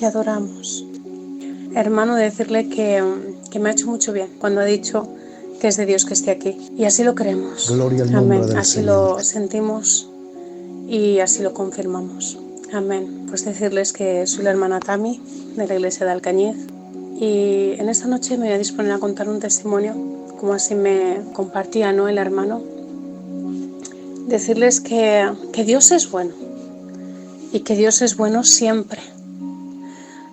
te adoramos. Hermano, decirle que me ha hecho mucho bien cuando ha dicho que es de Dios que esté aquí. Y así lo creemos. Gloria al nombre del Así Señor. lo sentimos y así lo confirmamos. Amén. Pues decirles que soy la hermana Tami de la iglesia de Alcañiz y en esta noche me voy a disponer a contar un testimonio, como así me compartía, ¿no?, el hermano. Decirles que Dios es bueno y que Dios es bueno siempre.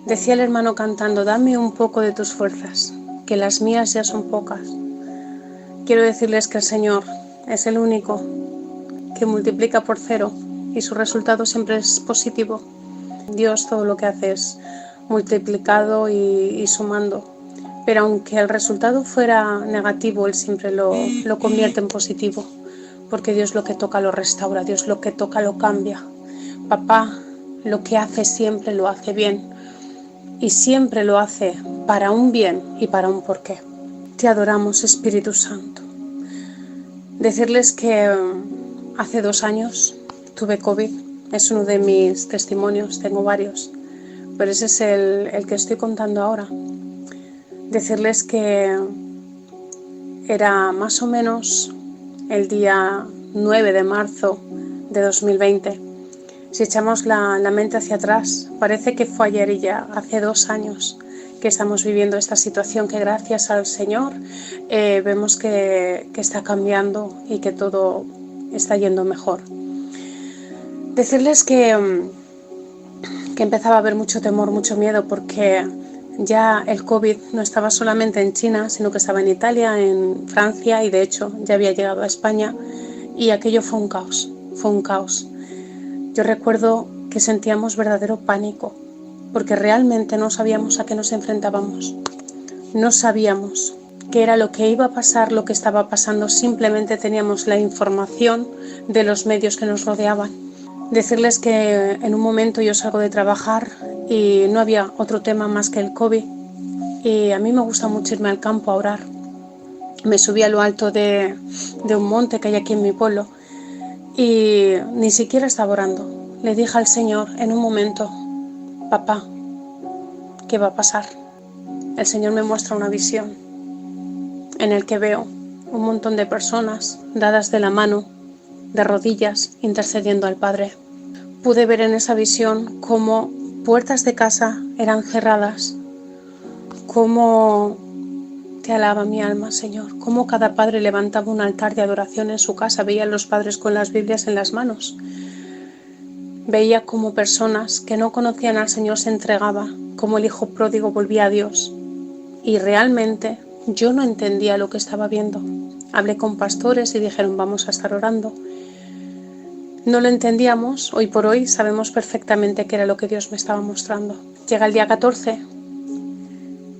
Decía el hermano cantando: dame un poco de tus fuerzas, que las mías ya son pocas. Quiero decirles que el Señor es el único que multiplica por 0 y su resultado siempre es positivo. Dios todo lo que hace es multiplicado y sumando, pero aunque el resultado fuera negativo, Él siempre lo convierte en positivo, porque Dios lo que toca lo restaura, Dios lo que toca lo cambia. Papá lo que hace siempre lo hace bien y siempre lo hace para un bien y para un porqué. Te adoramos, Espíritu Santo. Decirles que hace 2 años tuve COVID, es uno de mis testimonios, tengo varios, pero ese es el que estoy contando ahora. Decirles que era más o menos el día 9 de marzo de 2020. Si echamos la mente hacia atrás, parece que fue ayer y ya hace 2 años que estamos viviendo esta situación que gracias al Señor vemos que está cambiando y que todo está yendo mejor. Decirles que empezaba a haber mucho temor, mucho miedo, porque ya el COVID no estaba solamente en China, sino que estaba en Italia, en Francia y de hecho ya había llegado a España y aquello fue un caos, fue un caos. Yo recuerdo que sentíamos verdadero pánico, porque realmente no sabíamos a qué nos enfrentábamos. No sabíamos qué era lo que iba a pasar, lo que estaba pasando, simplemente teníamos la información de los medios que nos rodeaban. Decirles que en un momento yo salgo de trabajar y no había otro tema más que el COVID y a mí me gusta mucho irme al campo a orar. Me subí a lo alto de un monte que hay aquí en mi pueblo y ni siquiera estaba orando. Le dije al Señor en un momento: papá, ¿qué va a pasar? El Señor me muestra una visión en el que veo un montón de personas dadas de la mano, de rodillas, intercediendo al Padre. Pude ver en esa visión cómo puertas de casa eran cerradas, cómo te alaba mi alma, Señor, cómo cada padre levantaba un altar de adoración en su casa. Veía a los padres con las Biblias en las manos. Veía cómo personas que no conocían al Señor se entregaban, cómo el hijo pródigo volvía a Dios. Y realmente yo no entendía lo que estaba viendo. Hablé con pastores y dijeron: vamos a estar orando. No lo entendíamos, hoy por hoy sabemos perfectamente qué era lo que Dios me estaba mostrando. Llega el día 14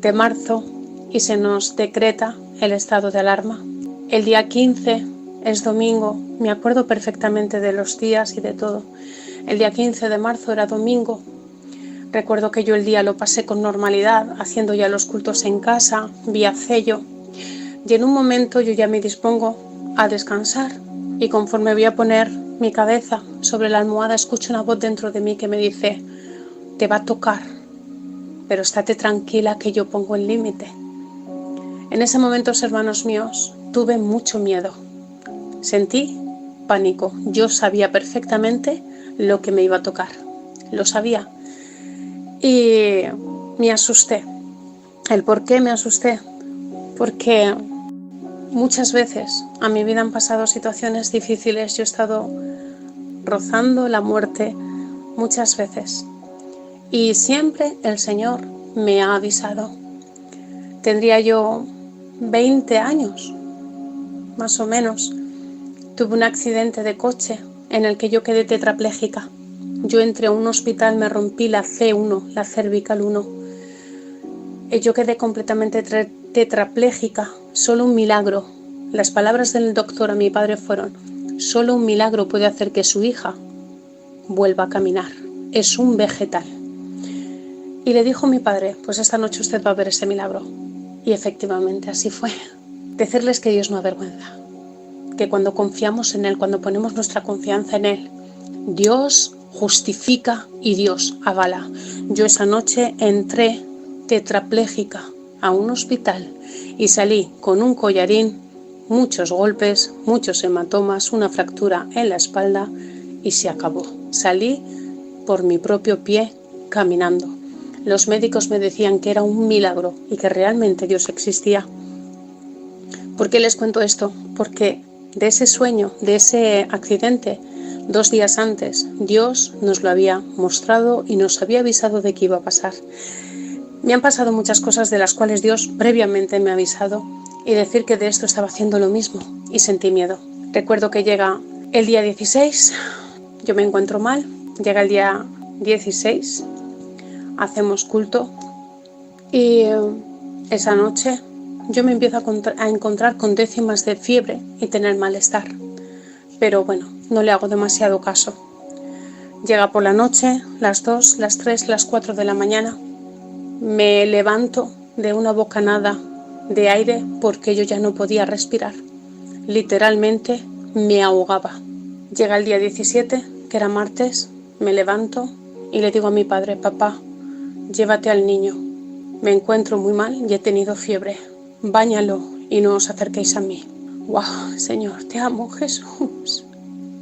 de marzo y se nos decreta el estado de alarma. El día 15 es domingo, me acuerdo perfectamente de los días y de todo. El día 15 de marzo era domingo. Recuerdo que yo el día lo pasé con normalidad, haciendo ya los cultos en casa, vía Zello. Y en un momento yo ya me dispongo a descansar y conforme voy a poner mi cabeza sobre la almohada, escucho una voz dentro de mí que me dice: te va a tocar, pero estate tranquila que yo pongo el límite. En ese momento, hermanos míos, tuve mucho miedo. Sentí pánico. Yo sabía perfectamente lo que me iba a tocar. Lo sabía. Y me asusté. ¿El por qué me asusté? Porque muchas veces a mi vida han pasado situaciones difíciles. Yo he estado rozando la muerte muchas veces. Y siempre el Señor me ha avisado. Tendría yo 20 años, más o menos. Tuve un accidente de coche en el que yo quedé tetrapléjica. Yo entré a un hospital, me rompí la C1, la cervical 1. Yo quedé completamente tetrapléjica. Solo un milagro. Las palabras del doctor a mi padre fueron: solo un milagro puede hacer que su hija vuelva a caminar. Es un vegetal. Y le dijo mi padre: pues esta noche usted va a ver ese milagro. Y efectivamente así fue. Decirles que Dios no avergüenza. Que cuando confiamos en Él, cuando ponemos nuestra confianza en Él, Dios justifica y Dios avala. Yo esa noche entré tetrapléjica a un hospital y salí con un collarín, muchos golpes, muchos hematomas, una fractura en la espalda y se acabó. Salí por mi propio pie caminando. Los médicos me decían que era un milagro y que realmente Dios existía. ¿Por qué les cuento esto? Porque de ese sueño, de ese accidente, 2 días antes, Dios nos lo había mostrado y nos había avisado de que iba a pasar. Me han pasado muchas cosas de las cuales Dios previamente me ha avisado y decir que de esto estaba haciendo lo mismo y sentí miedo. Recuerdo que llega el día 16, yo me encuentro mal, llega el día 16, hacemos culto y esa noche yo me empiezo a encontrar con décimas de fiebre y tener malestar. Pero bueno, no le hago demasiado caso. Llega por la noche, las 2, las 3, las 4 de la mañana. Me levanto de una bocanada de aire porque yo ya no podía respirar. Literalmente me ahogaba. Llega el día 17, que era martes, me levanto y le digo a mi padre: papá, llévate al niño. Me encuentro muy mal y he tenido fiebre. Báñalo y no os acerquéis a mí. ¡Wow, Señor, te amo, Jesús!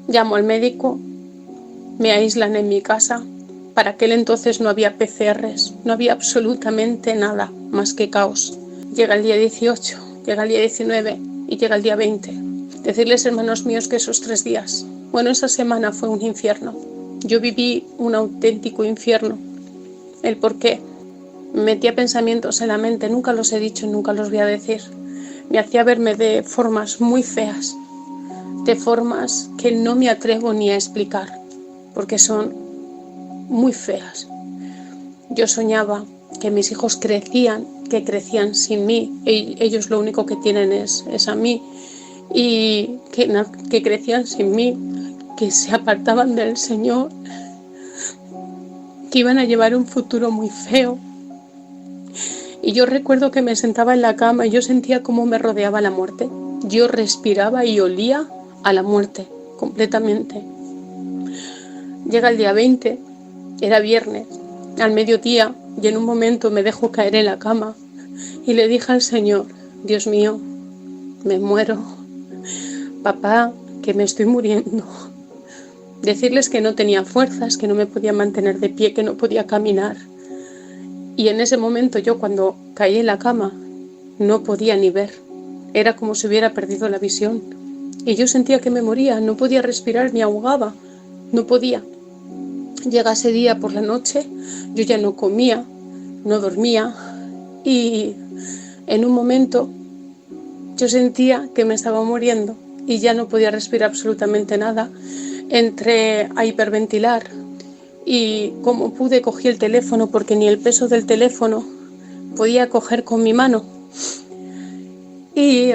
Llamo al médico, me aíslan en mi casa. Para aquel entonces no había PCRs, no había absolutamente nada más que caos. Llega el día 18, llega el día 19 y llega el día 20. Decirles, hermanos míos, que esos 3 días, esa semana fue un infierno. Yo viví un auténtico infierno. El por qué. Me metía pensamientos en la mente, nunca los he dicho, nunca los voy a decir. Me hacía verme de formas muy feas, de formas que no me atrevo ni a explicar, porque son muy feas. Yo soñaba que mis hijos crecían sin mí, ellos lo único que tienen es a mí, y que crecían sin mí, que se apartaban del Señor, que iban a llevar un futuro muy feo. Y yo recuerdo que me sentaba en la cama y yo sentía cómo me rodeaba la muerte. Yo respiraba y olía a la muerte completamente. Llega el día 20, era viernes, al mediodía, y en un momento me dejo caer en la cama y le dije al Señor: Dios mío, me muero. Papá, que me estoy muriendo. Decirles que no tenía fuerzas, que no me podía mantener de pie, que no podía caminar. Y en ese momento yo, cuando caí en la cama, no podía ni ver. Era como si hubiera perdido la visión. Y yo sentía que me moría, no podía respirar, me ahogaba, no podía. Llega ese día por la noche, yo ya no comía, no dormía y en un momento yo sentía que me estaba muriendo y ya no podía respirar absolutamente nada. Entré a hiperventilar y como pude cogí el teléfono, porque ni el peso del teléfono podía coger con mi mano. Y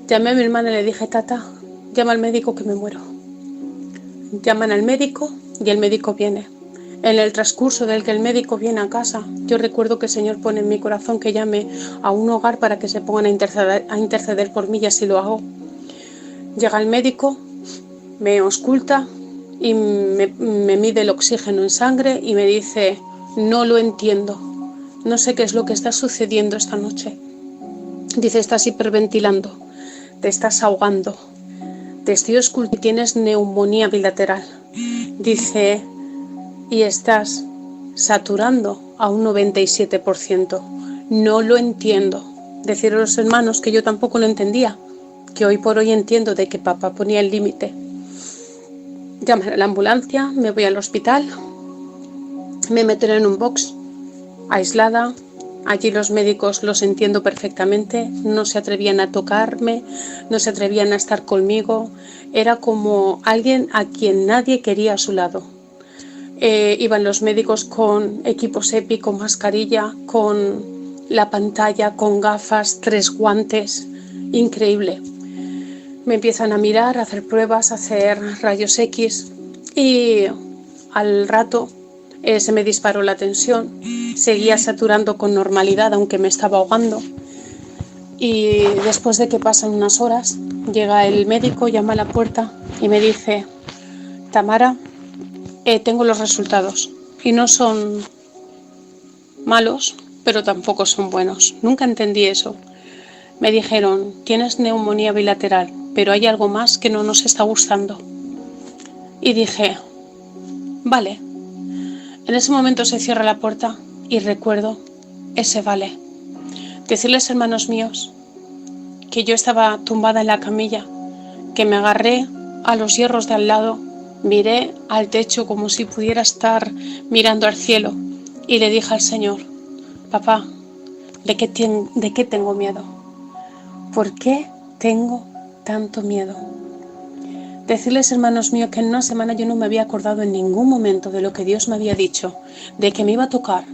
llamé a mi hermana y le dije: tata, llama al médico que me muero. Llaman al médico y el médico viene. En el transcurso del que el médico viene a casa, yo recuerdo que el Señor pone en mi corazón que llame a un hogar para que se pongan a interceder por mí, y así lo hago. Llega el médico, me ausculta y me mide el oxígeno en sangre y me dice: no lo entiendo, no sé qué es lo que está sucediendo esta noche. Dice: estás hiperventilando, te estás ahogando, te estoy auscultando y tienes neumonía bilateral. Dice: y estás saturando a un 97%. No lo entiendo. Decir a los hermanos que yo tampoco lo entendía, que hoy por hoy entiendo de que papá ponía el límite. Llaman a la ambulancia, me voy al hospital, me meten en un box, aislada. Allí los médicos, los entiendo perfectamente, no se atrevían a tocarme, no se atrevían a estar conmigo. Era como alguien a quien nadie quería a su lado. Iban los médicos con equipos EPI, con mascarilla, con la pantalla, con gafas, 3 guantes, increíble. Me empiezan a mirar, a hacer pruebas, a hacer rayos X y al rato se me disparó la tensión. Seguía saturando con normalidad, aunque me estaba ahogando. Y después de que pasan unas horas, llega el médico, llama a la puerta y me dice: Tamara, tengo los resultados y no son malos, pero tampoco son buenos. Nunca entendí eso. Me dijeron, tienes neumonía bilateral, pero hay algo más que no nos está gustando. Y dije, vale. En ese momento se cierra la puerta y recuerdo ese vale. Decirles, hermanos míos, que yo estaba tumbada en la camilla, que me agarré a los hierros de al lado, miré al techo como si pudiera estar mirando al cielo y le dije al Señor, papá, ¿de qué tengo miedo? ¿Por qué tengo tanto miedo? Decirles, hermanos míos, que en una semana yo no me había acordado en ningún momento de lo que Dios me había dicho, de que me iba a tocar,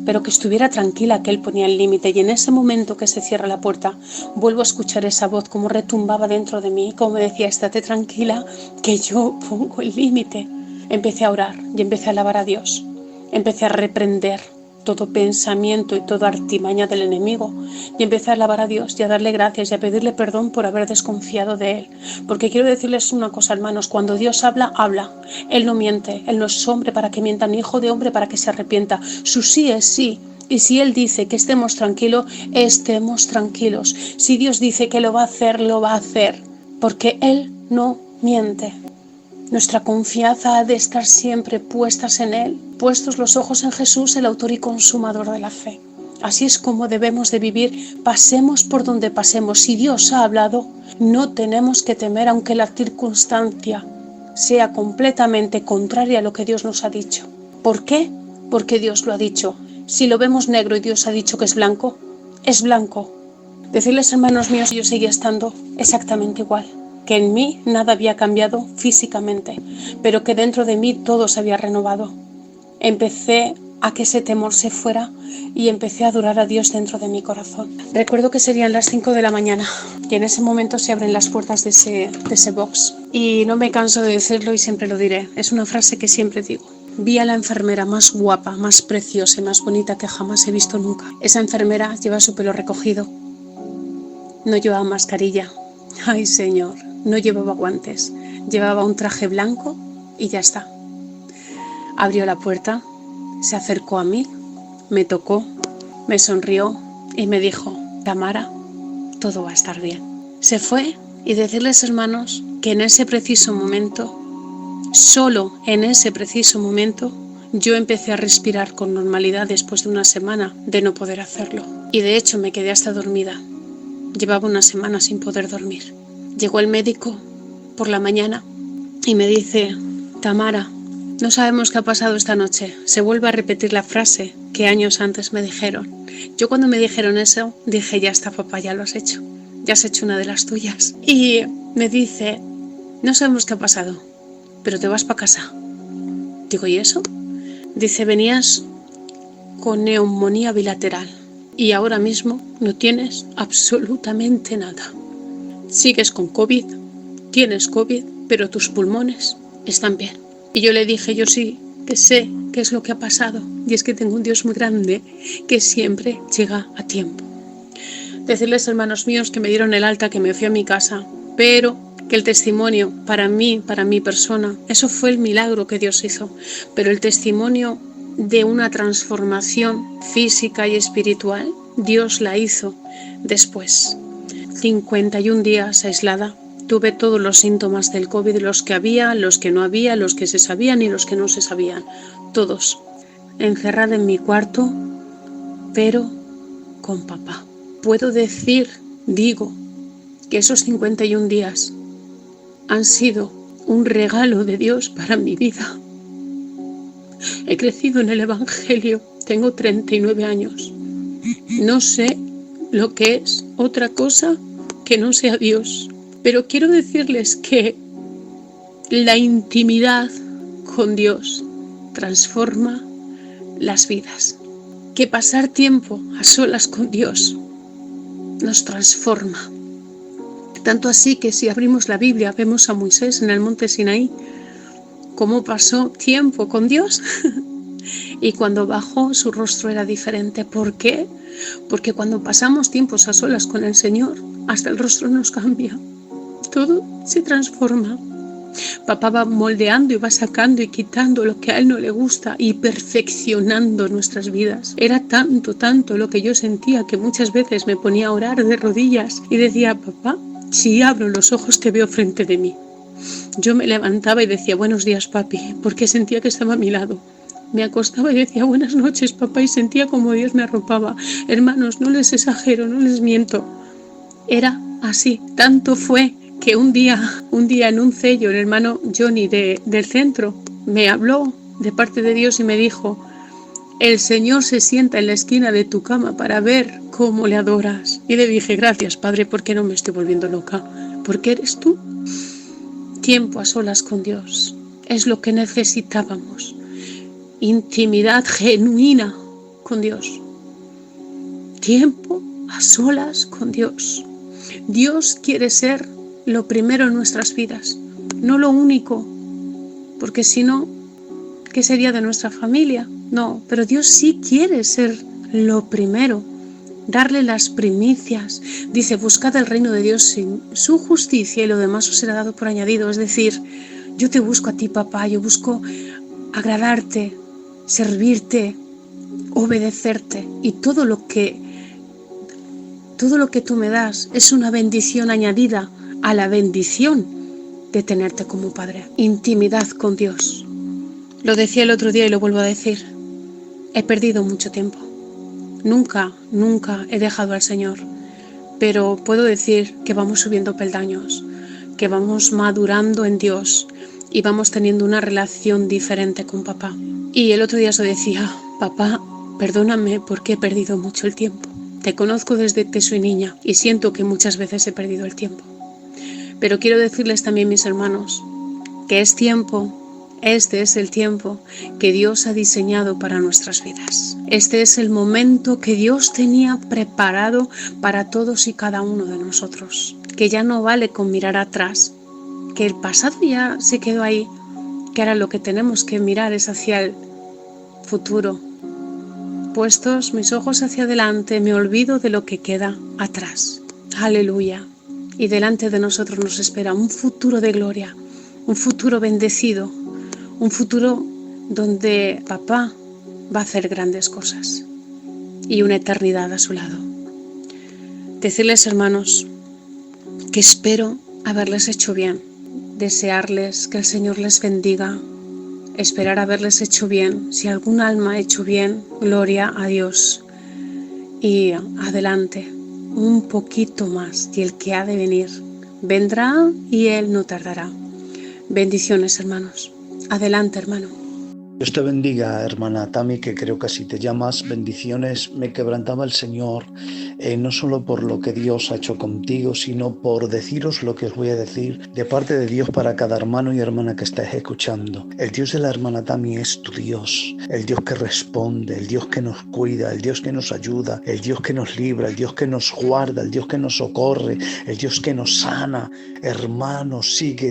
pero que estuviera tranquila, que Él ponía el límite. Y en ese momento que se cierra la puerta, vuelvo a escuchar esa voz como retumbaba dentro de mí, como me decía, estate tranquila, que yo pongo el límite. Empecé a orar y empecé a alabar a Dios. Empecé a reprender todo pensamiento y toda artimaña del enemigo y empecé a alabar a Dios y a darle gracias y a pedirle perdón por haber desconfiado de Él. Porque quiero decirles una cosa, hermanos, cuando Dios habla, habla. Él no miente, Él no es hombre para que mienta, ni hijo de hombre para que se arrepienta. Su sí es sí. Y si Él dice que estemos tranquilos, estemos tranquilos. Si Dios dice que lo va a hacer, lo va a hacer. Porque Él no miente. Nuestra confianza ha de estar siempre puestas en Él, puestos los ojos en Jesús, el autor y consumador de la fe. Así es como debemos de vivir, pasemos por donde pasemos. Si Dios ha hablado, no tenemos que temer, aunque la circunstancia sea completamente contraria a lo que Dios nos ha dicho. ¿Por qué? Porque Dios lo ha dicho. Si lo vemos negro y Dios ha dicho que es blanco, es blanco. Decirles, hermanos míos, yo seguía estando exactamente igual. Que en mí nada había cambiado físicamente, pero que dentro de mí todo se había renovado. Empecé a que ese temor se fuera y empecé a adorar a Dios dentro de mi corazón. Recuerdo que serían las 5 de la mañana y en ese momento se abren las puertas de ese box. Y no me canso de decirlo y siempre lo diré. Es una frase que siempre digo. Vi a la enfermera más guapa, más preciosa y más bonita que jamás he visto nunca. Esa enfermera lleva su pelo recogido. No llevaba mascarilla. Ay, Señor. No llevaba guantes, llevaba un traje blanco y ya está. Abrió la puerta, se acercó a mí, me tocó, me sonrió y me dijo, Tamara, todo va a estar bien. Se fue y decirles, hermanos, que en ese preciso momento, solo en ese preciso momento, yo empecé a respirar con normalidad después de una semana de no poder hacerlo. Y de hecho me quedé hasta dormida. Llevaba una semana sin poder dormir. Llegó el médico por la mañana y me dice, Tamara, no sabemos qué ha pasado esta noche. Se vuelve a repetir la frase que años antes me dijeron. Yo cuando me dijeron eso, dije, ya está, papá, ya lo has hecho. Ya has hecho una de las tuyas. Y me dice, no sabemos qué ha pasado, pero te vas para casa. Digo, ¿y eso? Dice, venías con neumonía bilateral y ahora mismo no tienes absolutamente nada. Sigues con COVID, tienes COVID, pero tus pulmones están bien. Y yo le dije, yo sí, que sé qué es lo que ha pasado. Y es que tengo un Dios muy grande que siempre llega a tiempo. Decirles, hermanos míos, que me dieron el alta, que me fui a mi casa, pero que el testimonio para mí, para mi persona, eso fue el milagro que Dios hizo. Pero el testimonio de una transformación física y espiritual, Dios la hizo después. 51 días aislada, tuve todos los síntomas del COVID, los que había, los que no había, los que se sabían y los que no se sabían, todos. Encerrada en mi cuarto, pero con papá. Puedo decir, digo, que esos 51 días han sido un regalo de Dios para mi vida. He crecido en el Evangelio, tengo 39 años. No sé lo que es otra cosa que no sea Dios. Pero quiero decirles que la intimidad con Dios transforma las vidas. Que pasar tiempo a solas con Dios nos transforma. Tanto así que si abrimos la Biblia vemos a Moisés en el monte Sinaí, cómo pasó tiempo con Dios. Y cuando bajó su rostro era diferente. ¿Por qué? Porque cuando pasamos tiempos a solas con el Señor, hasta el rostro nos cambia. Todo se transforma. Papá va moldeando y va sacando y quitando lo que a él no le gusta y perfeccionando nuestras vidas. Era tanto lo que yo sentía que muchas veces me ponía a orar de rodillas y decía: papá, si abro los ojos te veo frente de mí. Yo me levantaba y decía: buenos días, papi, porque sentía que estaba a mi lado. Me acostaba y decía: buenas noches, papá, y sentía como Dios me arropaba. Hermanos, no les exagero, no les miento. Era así. Tanto fue que un día en un cello, el hermano Johnny del centro me habló de parte de Dios y me dijo: el Señor se sienta en la esquina de tu cama para ver cómo le adoras. Y le dije: gracias, Padre, porque no me estoy volviendo loca, porque eres tú. Tiempo a solas con Dios es lo que necesitábamos. Intimidad genuina con Dios. Tiempo a solas con Dios. Dios quiere ser lo primero en nuestras vidas, no lo único, porque si no, ¿qué sería de nuestra familia? No, pero Dios sí quiere ser lo primero, darle las primicias. Dice: buscad el reino de Dios sin su justicia y lo demás os será dado por añadido. Es decir, yo te busco a ti, papá, yo busco agradarte, servirte, obedecerte, y todo lo que tú me das es una bendición añadida a la bendición de tenerte como padre. Intimidad con Dios. Lo decía el otro día y lo vuelvo a decir: he perdido mucho tiempo. Nunca he dejado al Señor, pero puedo decir que vamos subiendo peldaños, que vamos madurando en Dios y vamos teniendo una relación diferente con papá. Y el otro día se decía: papá, perdóname porque he perdido mucho el tiempo. Te conozco desde que soy niña y siento que muchas veces he perdido el tiempo. Pero quiero decirles también, mis hermanos, que es tiempo. Este es el tiempo que Dios ha diseñado para nuestras vidas. Este es el momento que Dios tenía preparado para todos y cada uno de nosotros. Que ya no vale con mirar atrás, que el pasado ya se quedó ahí, que ahora lo que tenemos que mirar es hacia el futuro. Puestos mis ojos hacia adelante, me olvido de lo que queda atrás. Aleluya. Y delante de nosotros nos espera un futuro de gloria, un futuro bendecido, un futuro donde papá va a hacer grandes cosas y una eternidad a su lado. Decirles, hermanos, que espero haberles hecho bien, desearles que el Señor les bendiga, esperar haberles hecho bien. Si algún alma ha hecho bien, gloria a Dios. Y adelante, un poquito más, y el que ha de venir vendrá y Él no tardará. Bendiciones, hermanos. Adelante, hermano. Dios te bendiga, hermana Tami, que creo que así te llamas. Bendiciones. Me quebrantaba el Señor, no solo por lo que Dios ha hecho contigo, sino por deciros lo que os voy a decir de parte de Dios para cada hermano y hermana que estáis escuchando. El Dios de la hermana Tami es tu Dios, el Dios que responde, el Dios que nos cuida, el Dios que nos ayuda, el Dios que nos libra, el Dios que nos guarda, el Dios que nos socorre, el Dios que nos sana. Hermano,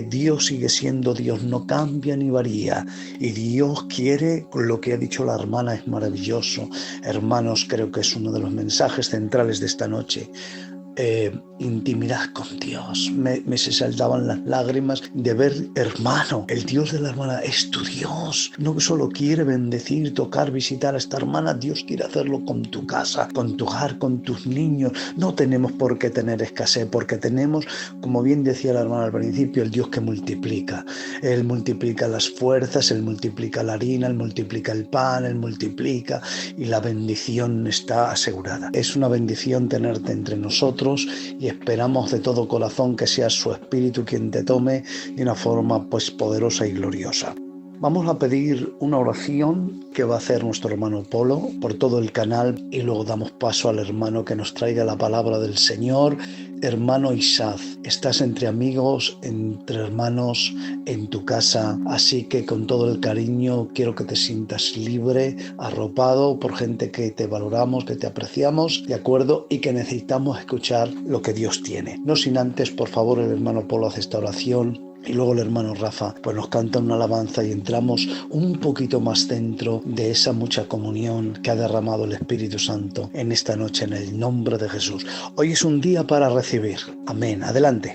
Dios sigue siendo Dios, no cambia ni varía, y Dios quiere, lo que ha dicho la hermana es maravilloso. Hermanos, creo que es uno de los mensajes centrales de esta noche. Intimidad con Dios. Me se saltaban las lágrimas de ver, hermano, el Dios de la hermana es tu Dios. No solo quiere bendecir, tocar, visitar a esta hermana, Dios quiere hacerlo con tu casa, con tu hogar, con tus niños. No tenemos por qué tener escasez, porque tenemos, como bien decía la hermana al principio, el Dios que multiplica. Él multiplica las fuerzas, Él multiplica la harina, Él multiplica el pan, Él multiplica, y la bendición está asegurada. Es una bendición tenerte entre nosotros, y esperamos de todo corazón que sea su Espíritu quien te tome de una forma poderosa y gloriosa. Vamos a pedir una oración que va a hacer nuestro hermano Polo por todo el canal, y luego damos paso al hermano que nos traiga la palabra del Señor. Hermano Isaz, estás entre amigos, entre hermanos, en tu casa, así que con todo el cariño quiero que te sientas libre, arropado por gente que te valoramos, que te apreciamos, ¿de acuerdo? Y que necesitamos escuchar lo que Dios tiene. No sin antes, por favor, el hermano Polo hace esta oración. Y luego el hermano Rafa pues nos canta una alabanza y entramos un poquito más dentro de esa mucha comunión que ha derramado el Espíritu Santo en esta noche, en el nombre de Jesús. Hoy es un día para recibir. Amén. Adelante.